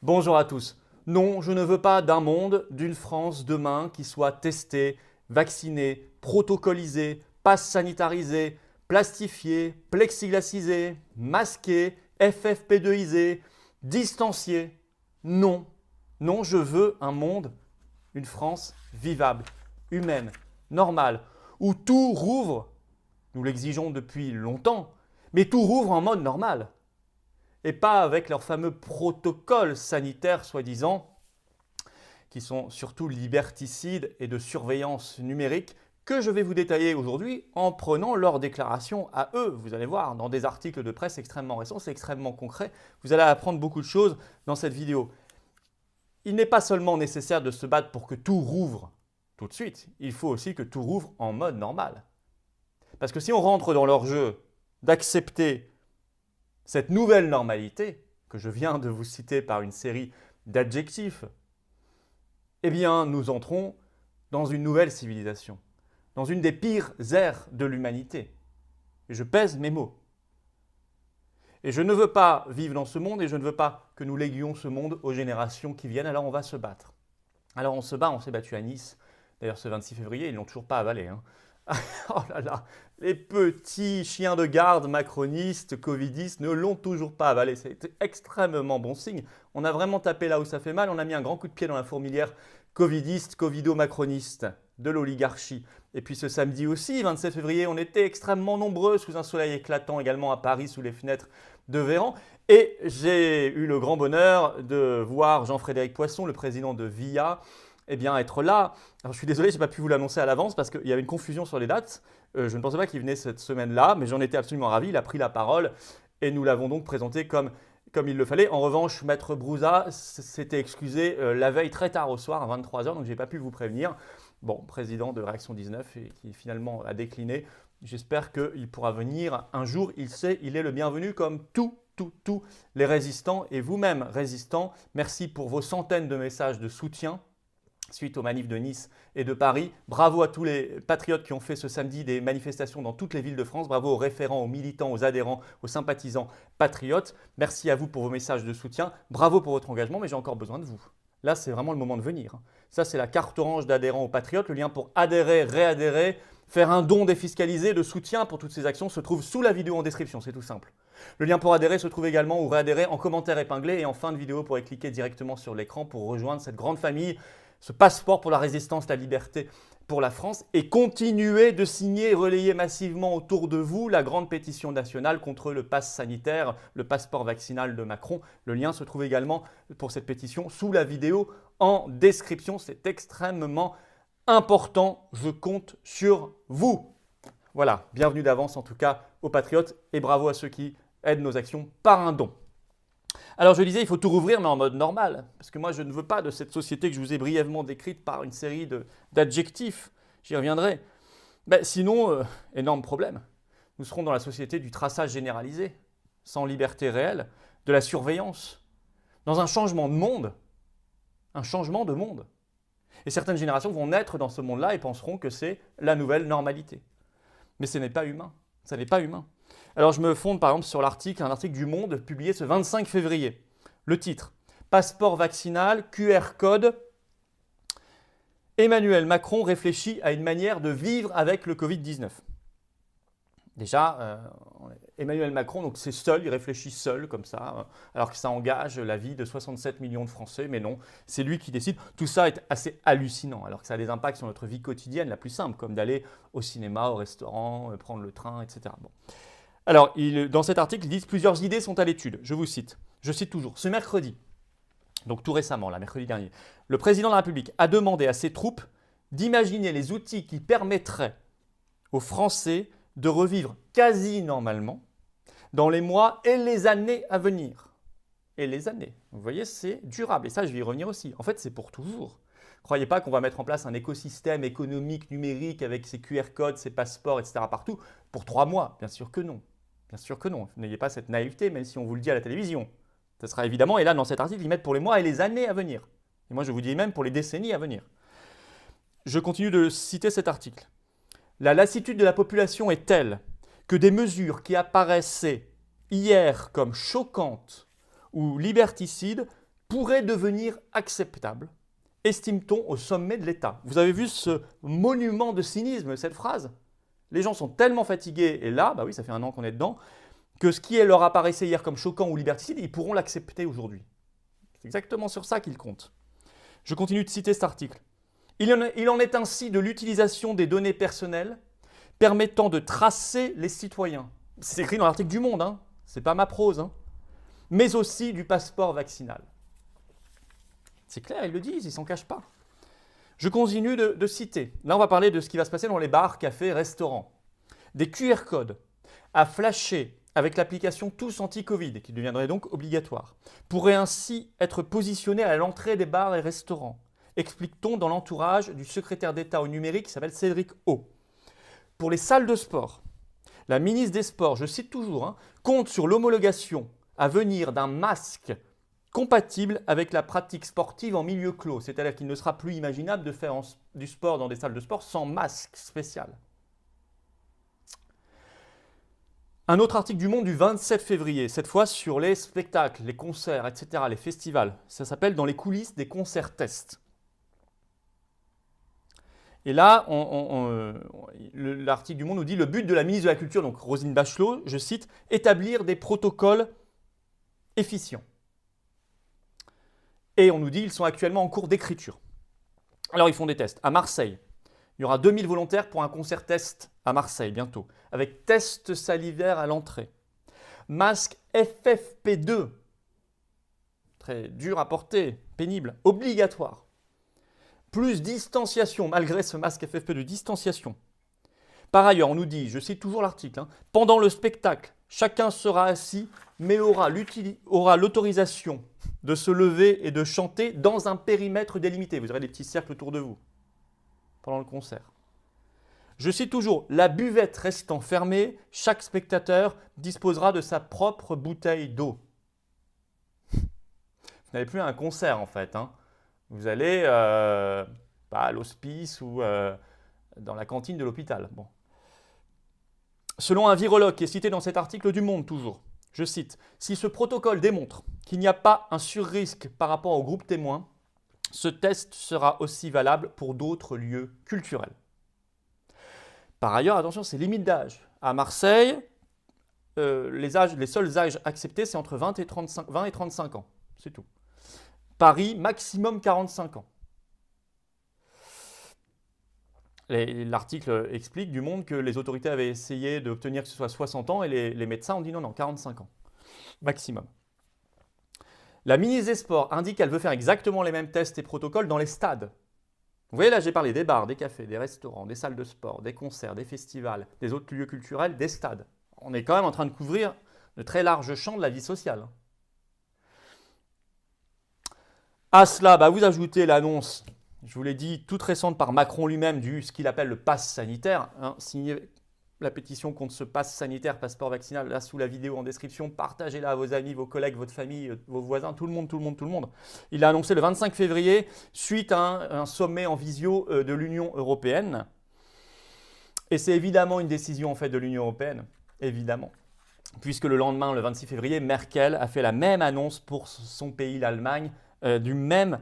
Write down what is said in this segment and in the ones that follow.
Bonjour à tous. Non, je ne veux pas d'un monde, d'une France demain qui soit testée, vaccinée, protocolisée, passe sanitarisée, plastifiée, plexiglacisée, masquée, FFP2isée, distanciée. Non, non, je veux un monde, une France vivable, humaine, normale, où tout rouvre, nous l'exigeons depuis longtemps, mais tout rouvre en mode normal et pas avec leurs fameux protocoles sanitaires soi-disant, qui sont surtout liberticides et de surveillance numérique, que je vais vous détailler aujourd'hui en prenant leurs déclarations à eux. Vous allez voir, dans des articles de presse extrêmement récents, c'est extrêmement concret. Vous allez apprendre beaucoup de choses dans cette vidéo. Il n'est pas seulement nécessaire de se battre pour que tout rouvre tout de suite, il faut aussi que tout rouvre en mode normal. Parce que si on rentre dans leur jeu d'accepter cette nouvelle normalité, que je viens de vous citer par une série d'adjectifs, eh bien, nous entrons dans une nouvelle civilisation, dans une des pires ères de l'humanité. Et je pèse mes mots. Et je ne veux pas vivre dans ce monde et je ne veux pas que nous léguions ce monde aux générations qui viennent, alors on va se battre. Alors on se bat, on s'est battu à Nice, d'ailleurs ce 26 février, ils ne l'ont toujours pas avalé. Oh là là, les petits chiens de garde macronistes, covidistes ne l'ont toujours pas avalé. C'est extrêmement bon signe. On a vraiment tapé là où ça fait mal. On a mis un grand coup de pied dans la fourmilière covidiste, covido-macroniste de l'oligarchie. Et puis ce samedi aussi, 27 février, on était extrêmement nombreux sous un soleil éclatant également à Paris, sous les fenêtres de Véran. Et j'ai eu le grand bonheur de voir Jean-Frédéric Poisson, le président de VIA, eh bien, être là. Alors, je suis désolé, je n'ai pas pu vous l'annoncer à l'avance parce qu'il y avait une confusion sur les dates. Je ne pensais pas qu'il venait cette semaine-là, mais j'en étais absolument ravi. Il a pris la parole et nous l'avons donc présenté comme il le fallait. En revanche, Maître Brouza s'était excusé la veille très tard au soir, à 23 h, donc je n'ai pas pu vous prévenir. Bon, président de Réaction 19 et qui finalement a décliné. J'espère qu'il pourra venir un jour. Il sait, il est le bienvenu comme tous les résistants et vous-même résistants. Merci pour vos centaines de messages de soutien suite aux manifs de Nice et de Paris. Bravo à tous les patriotes qui ont fait ce samedi des manifestations dans toutes les villes de France. Bravo aux référents, aux militants, aux adhérents, aux sympathisants patriotes. Merci à vous pour vos messages de soutien. Bravo pour votre engagement, mais j'ai encore besoin de vous. Là, c'est vraiment le moment de venir. Ça, c'est la carte orange d'adhérents aux patriotes. Le lien pour adhérer, réadhérer, faire un don défiscalisé de soutien pour toutes ces actions se trouve sous la vidéo en description, c'est tout simple. Le lien pour adhérer se trouve également ou réadhérer en commentaire épinglé et en fin de vidéo, vous pourrez cliquer directement sur l'écran pour rejoindre cette grande famille, ce passeport pour la résistance, la liberté pour la France et continuer de signer et relayer massivement autour de vous la grande pétition nationale contre le pass sanitaire, le passeport vaccinal de Macron. Le lien se trouve également pour cette pétition sous la vidéo en description. C'est extrêmement important. Je compte sur vous. Voilà, bienvenue d'avance en tout cas aux patriotes et bravo à ceux qui aident nos actions par un don. Alors je disais, il faut tout rouvrir, mais en mode normal, parce que moi je ne veux pas de cette société que je vous ai brièvement décrite par une série d'adjectifs, j'y reviendrai. Sinon, énorme problème, nous serons dans la société du traçage généralisé, sans liberté réelle, de la surveillance, dans un changement de monde, un changement de monde. Et certaines générations vont naître dans ce monde-là et penseront que c'est la nouvelle normalité. Mais ce n'est pas humain, ça n'est pas humain. Alors je me fonde par exemple sur un article du Monde publié ce 25 février. Le titre, Passeport vaccinal, QR code, Emmanuel Macron réfléchit à une manière de vivre avec le Covid-19. Déjà, Emmanuel Macron, donc c'est seul, il réfléchit seul comme ça, alors que ça engage la vie de 67 millions de Français, mais non, c'est lui qui décide. Tout ça est assez hallucinant, alors que ça a des impacts sur notre vie quotidienne la plus simple, comme d'aller au cinéma, au restaurant, prendre le train, etc. Bon. Alors, dans cet article, ils disent plusieurs idées sont à l'étude. Je vous cite. Je cite toujours. Ce mercredi, donc tout récemment, mercredi dernier, le président de la République a demandé à ses troupes d'imaginer les outils qui permettraient aux Français de revivre quasi normalement dans les mois et les années à venir. Et les années. Vous voyez, c'est durable. Et ça, je vais y revenir aussi. En fait, c'est pour toujours. Croyez pas qu'on va mettre en place un écosystème économique numérique avec ses QR codes, ses passeports, etc. partout pour 3 mois. Bien sûr que non. Bien sûr que non. N'ayez pas cette naïveté, même si on vous le dit à la télévision. Ce sera évidemment, et là dans cet article, ils mettent pour les mois et les années à venir. Et moi je vous dis même pour les décennies à venir. Je continue de citer cet article. La lassitude de la population est telle que des mesures qui apparaissaient hier comme choquantes ou liberticides pourrait devenir acceptable, estime-t-on au sommet de l'État. Vous avez vu ce monument de cynisme, cette phrase? Les gens sont tellement fatigués, et là, bah oui, ça fait un an qu'on est dedans, que ce qui leur apparaissait hier comme choquant ou liberticide, ils pourront l'accepter aujourd'hui. C'est exactement sur ça qu'ils comptent. Je continue de citer cet article. Il en est ainsi de l'utilisation des données personnelles permettant de tracer les citoyens. C'est écrit dans l'article du Monde, hein, c'est pas ma prose, hein, mais aussi du passeport vaccinal. C'est clair, ils le disent, ils ne s'en cachent pas. Je continue de citer. Là, on va parler de ce qui va se passer dans les bars, cafés, restaurants. Des QR codes à flasher avec l'application Tous Anti-Covid, qui deviendrait donc obligatoire, pourraient ainsi être positionnés à l'entrée des bars et restaurants, explique-t-on dans l'entourage du secrétaire d'État au numérique qui s'appelle Cédric O. Pour les salles de sport, la ministre des Sports, je cite toujours, hein, compte sur l'homologation à venir d'un masque compatible avec la pratique sportive en milieu clos, c'est-à-dire qu'il ne sera plus imaginable de faire du sport dans des salles de sport sans masque spécial. Un autre article du Monde du 27 février, cette fois sur les spectacles, les concerts, etc., les festivals. Ça s'appelle « Dans les coulisses des concerts tests ». Et là, l'article du Monde nous dit « Le but de la ministre de la Culture, donc Roselyne Bachelot, je cite, « établir des protocoles efficients ». Et on nous dit qu'ils sont actuellement en cours d'écriture. Alors, ils font des tests. À Marseille, il y aura 2000 volontaires pour un concert test à Marseille bientôt, avec test salivaire à l'entrée. Masque FFP2, très dur à porter, pénible, obligatoire. Plus distanciation, malgré ce masque FFP2, distanciation. Par ailleurs, on nous dit, je cite toujours l'article, hein, pendant le spectacle, chacun sera assis, mais aura l'autorisation de se lever et de chanter dans un périmètre délimité. Vous aurez des petits cercles autour de vous pendant le concert. Je cite toujours, la buvette restant fermée, chaque spectateur disposera de sa propre bouteille d'eau. Vous n'avez plus un concert en fait, hein. Vous allez à l'hospice ou dans la cantine de l'hôpital. Bon. Selon un virologue qui est cité dans cet article du Monde toujours, je cite, « Si ce protocole démontre qu'il n'y a pas un surrisque par rapport au groupe témoin, ce test sera aussi valable pour d'autres lieux culturels. » Par ailleurs, attention, c'est limite d'âge. À Marseille, les seuls âges acceptés, c'est entre 20 et 35 ans. C'est tout. Paris, maximum 45 ans. L'article explique du Monde que les autorités avaient essayé d'obtenir que ce soit 60 ans et les médecins ont dit non, 45 ans. Maximum. La ministre des Sports indique qu'elle veut faire exactement les mêmes tests et protocoles dans les stades. Vous voyez, là, j'ai parlé des bars, des cafés, des restaurants, des salles de sport, des concerts, des festivals, des autres lieux culturels, des stades. On est quand même en train de couvrir de très larges champs de la vie sociale. À cela, vous ajoutez l'annonce, je vous l'ai dit, toute récente par Macron lui-même, ce qu'il appelle le pass sanitaire. Hein, signez la pétition contre ce pass sanitaire, passeport vaccinal, là sous la vidéo en description. Partagez-la à vos amis, vos collègues, votre famille, vos voisins, tout le monde. Il l'a annoncé le 25 février, suite à un sommet en visio de l'Union européenne. Et c'est évidemment une décision en fait de l'Union européenne, évidemment. Puisque le lendemain, le 26 février, Merkel a fait la même annonce pour son pays, l'Allemagne, du même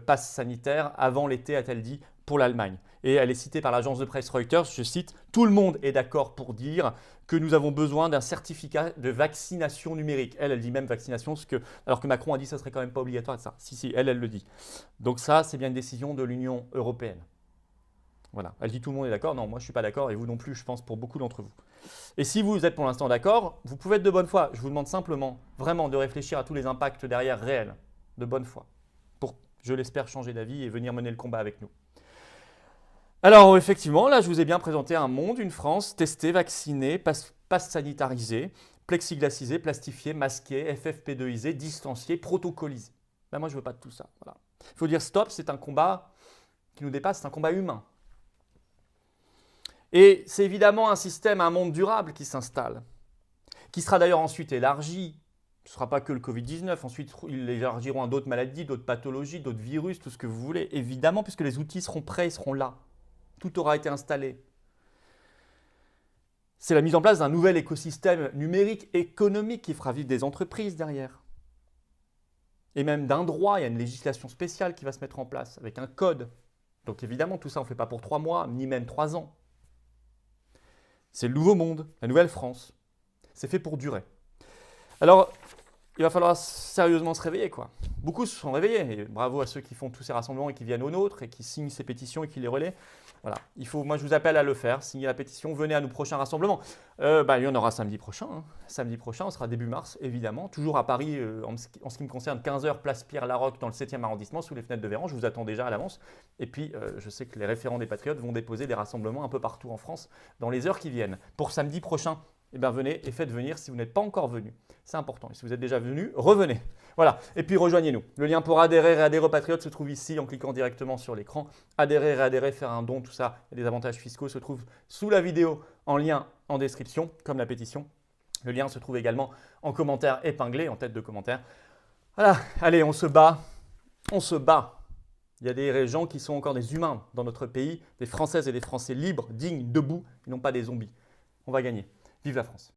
pass sanitaire avant l'été, a-t-elle dit, pour l'Allemagne. Et elle est citée par l'agence de presse Reuters, je cite, « Tout le monde est d'accord pour dire que nous avons besoin d'un certificat de vaccination numérique. » Elle dit même vaccination, alors que Macron a dit que ça ne serait quand même pas obligatoire. Ça. Si, elle le dit. Donc ça, c'est bien une décision de l'Union européenne. Voilà. Elle dit tout le monde est d'accord. Non, moi je ne suis pas d'accord et vous non plus, je pense, pour beaucoup d'entre vous. Et si vous êtes pour l'instant d'accord, vous pouvez être de bonne foi. Je vous demande simplement, vraiment, de réfléchir à tous les impacts derrière réels, de bonne foi, pour, je l'espère, changer d'avis et venir mener le combat avec nous. Alors effectivement, là je vous ai bien présenté un monde, une France testée, vaccinée, passe sanitarisée, plexiglasisée, plastifiée, masquée, FFP2isée, distanciée, protocolisée. Ben, moi je ne veux pas de tout ça. Voilà. Il faut dire stop, c'est un combat qui nous dépasse, c'est un combat humain. Et c'est évidemment un système, un monde durable qui s'installe, qui sera d'ailleurs ensuite élargi. Ce ne sera pas que le Covid-19, ensuite ils l'élargiront à d'autres maladies, d'autres pathologies, d'autres virus, tout ce que vous voulez, évidemment, puisque les outils seront prêts, ils seront là. Tout aura été installé. C'est la mise en place d'un nouvel écosystème numérique économique qui fera vivre des entreprises derrière. et même d'un droit. Il y a une législation spéciale qui va se mettre en place avec un code. Donc évidemment, tout ça, on ne fait pas pour 3 mois, ni même 3 ans. C'est le nouveau monde, la nouvelle France. C'est fait pour durer. Alors, il va falloir sérieusement se réveiller, quoi. Beaucoup se sont réveillés, et bravo à ceux qui font tous ces rassemblements et qui viennent aux nôtres et qui signent ces pétitions et qui les relaient. Voilà, moi je vous appelle à le faire, signez la pétition, venez à nos prochains rassemblements. Il y en aura samedi prochain. Samedi prochain, on sera début mars, évidemment, toujours à Paris, en ce qui me concerne, 15h, place Pierre-Laroque, dans le 7e arrondissement, sous les fenêtres de Véran. Je vous attends déjà à l'avance. Et puis, je sais que les référents des Patriotes vont déposer des rassemblements un peu partout en France dans les heures qui viennent. Pour samedi prochain, venez et faites venir si vous n'êtes pas encore venu. C'est important. Et si vous êtes déjà venu, revenez. Voilà. Et puis rejoignez-nous. Le lien pour adhérer et adhérer aux Patriotes se trouve ici en cliquant directement sur l'écran. Adhérer, réadhérer, faire un don, tout ça, et des avantages fiscaux se trouvent sous la vidéo en lien en description, comme la pétition. Le lien se trouve également en commentaire épinglé, en tête de commentaire. Voilà. Allez, on se bat. On se bat. Il y a des gens qui sont encore des humains dans notre pays, des Françaises et des Français libres, dignes, debout, et non pas des zombies. On va gagner. Vive la France!